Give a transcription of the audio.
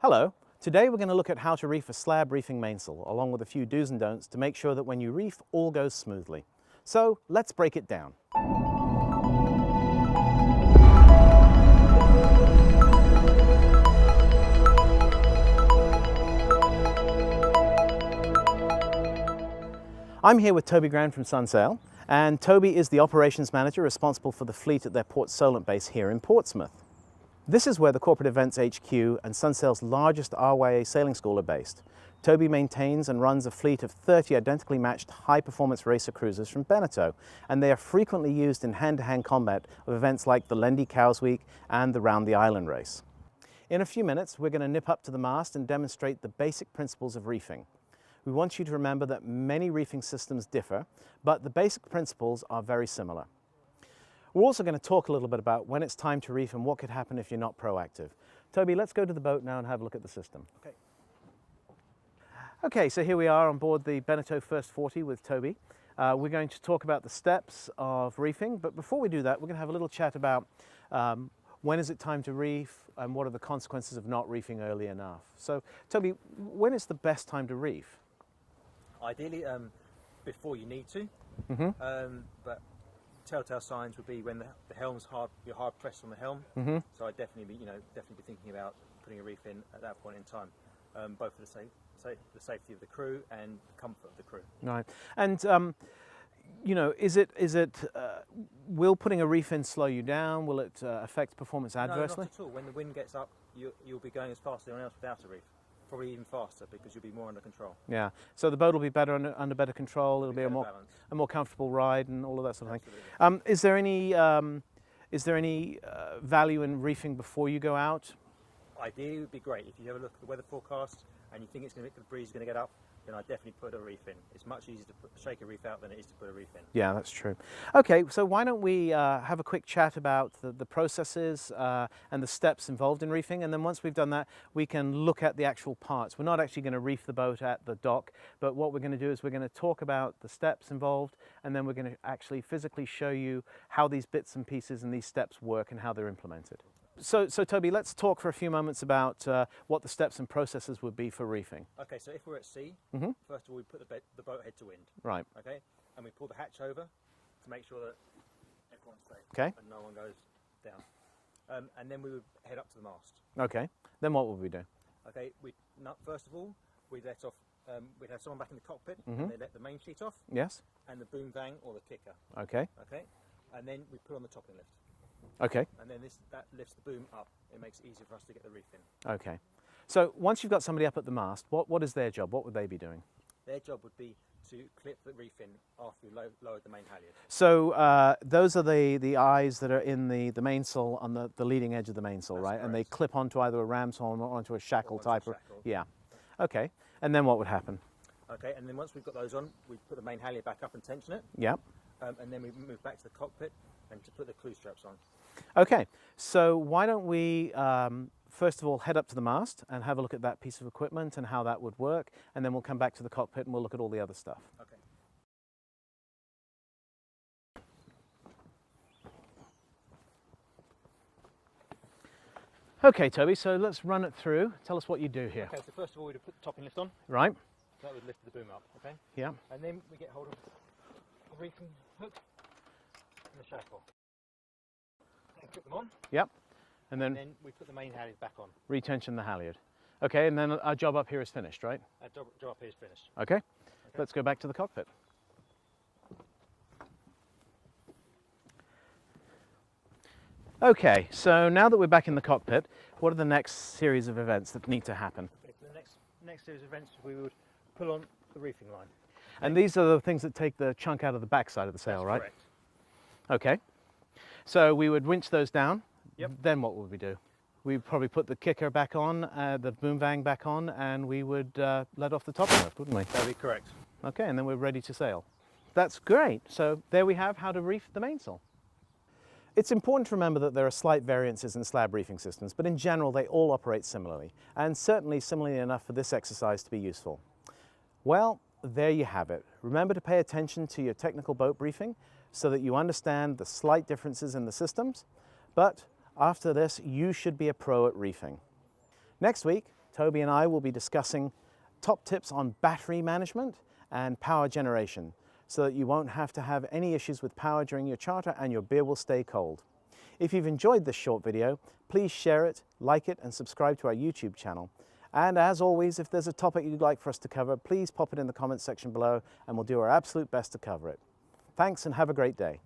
Hello, today we're going to look at how to reef a slab reefing mainsail, along with a few do's and don'ts to make sure that when you reef, all goes smoothly. So let's break it down. I'm here with Toby from Sunsail, and Toby is the operations manager responsible for the fleet at their Port Solent base here in Portsmouth. This is where the Corporate Events HQ and Sunsail's largest RYA sailing school are based. Toby maintains and runs a fleet of 30 identically matched high-performance racer cruisers from Beneteau, and they are frequently used in hand-to-hand combat of events like the Lendy Cows Week and the Round the Island race. In a few minutes, we're going to nip up to the mast and demonstrate the basic principles of reefing. We want you to remember that many reefing systems differ, but the basic principles are very similar. We're also going to talk a little bit about when it's time to reef and what could happen if you're not proactive. Toby, let's go to the boat now and have a look at the system. Okay, so here we are on board the Beneteau First 40 with Toby. We're going to talk about the steps of reefing, but before we do that, we're going to have a little chat about when is it time to reef and what are the consequences of not reefing early enough. So, Toby, when is the best time to reef? Ideally, before you need to, but telltale signs would be when the helm's hard, you're hard pressed on the helm. So I'd definitely be thinking about putting a reef in at that point in time, both for the safety of the crew and the comfort of the crew. Right, and will putting a reef in slow you down? Will it affect performance adversely? No, not at all. When the wind gets up, you'll be going as fast as anyone else without a reef. Probably even faster because you'll be more under control. Yeah, so the boat will be better under better control. It'll be a more comfortable ride and all of that sort of thing. Is there any value in reefing before you go out? Ideally, it would be great if you have a look at the weather forecast and you think the breeze is going to get up. Then I'd definitely put a reef in. It's much easier to shake a reef out than it is to put a reef in. Yeah, that's true. Okay, so why don't we have a quick chat about the processes and the steps involved in reefing, and then once we've done that, we can look at the actual parts. We're not actually going to reef the boat at the dock, but what we're going to do is we're going to talk about the steps involved, and then we're going to actually physically show you how these bits and pieces and these steps work and how they're implemented. So Toby, let's talk for a few moments about what the steps and processes would be for reefing. Okay, so if we're at sea, first of all we put the boat head to wind. Right. Okay, and we pull the hatch over to make sure that everyone's safe. Okay. And no one goes down. And then we would head up to the mast. Okay. Then what would we do? Okay, first of all we'd let off. We'd have someone back in the cockpit. And they let the main sheet off. Yes. And the boom vang or the kicker. Okay. Okay. And then we put on the topping lift. Okay. And then that lifts the boom up. It makes it easier for us to get the reef in. Okay. So once you've got somebody up at the mast, what is their job? What would they be doing? Their job would be to clip the reef in after we lowered the main halyard. So those are the eyes that are in the mainsail on the leading edge of the mainsail, right? Correct. And they clip onto either a ram's horn or onto a shackle type. Yeah. Okay. And then what would happen? Okay. And then once we've got those on, we put the main halyard back up and tension it. Yep. And then we move back to the cockpit and to put the clew straps on. Okay, so why don't we first of all head up to the mast and have a look at that piece of equipment and how that would work, and then we'll come back to the cockpit and we'll look at all the other stuff. Okay. Okay, Toby, so let's run it through. Tell us what you do here. Okay, so first of all we'd put the topping lift on. Right. So that would lift the boom up, okay? Yeah. And then we get hold of the reefing hook and the shackle. And put them on. Yep. And then we put the main halyard back on. Retension the halyard. Okay, and then our job up here is finished, right? Our job up here is finished. Okay. Let's go back to the cockpit. Okay, so now that we're back in the cockpit, what are the next series of events that need to happen? Okay, so the next series of events we would pull on the reefing line. And these are the things that take the chunk out of the backside of the sail, right? Correct. Okay. So we would winch those down. Yep. Then what would we do? We'd probably put the kicker back on, the boom vang back on, and we would let off the top lift, wouldn't we? That would be correct. Okay, and then we're ready to sail. That's great. So there we have how to reef the mainsail. It's important to remember that there are slight variances in slab reefing systems, but in general they all operate similarly, and certainly similarly enough for this exercise to be useful. Well, there you have it. Remember to pay attention to your technical boat briefing so that you understand the slight differences in the systems, but after this you should be a pro at reefing. Next week Toby and I will be discussing top tips on battery management and power generation so that you won't have to have any issues with power during your charter and your beer will stay cold. If you've enjoyed this short video, please share it, like it, and subscribe to our YouTube channel. And as always, if there's a topic you'd like for us to cover, please pop it in the comments section below and we'll do our absolute best to cover it. Thanks and have a great day.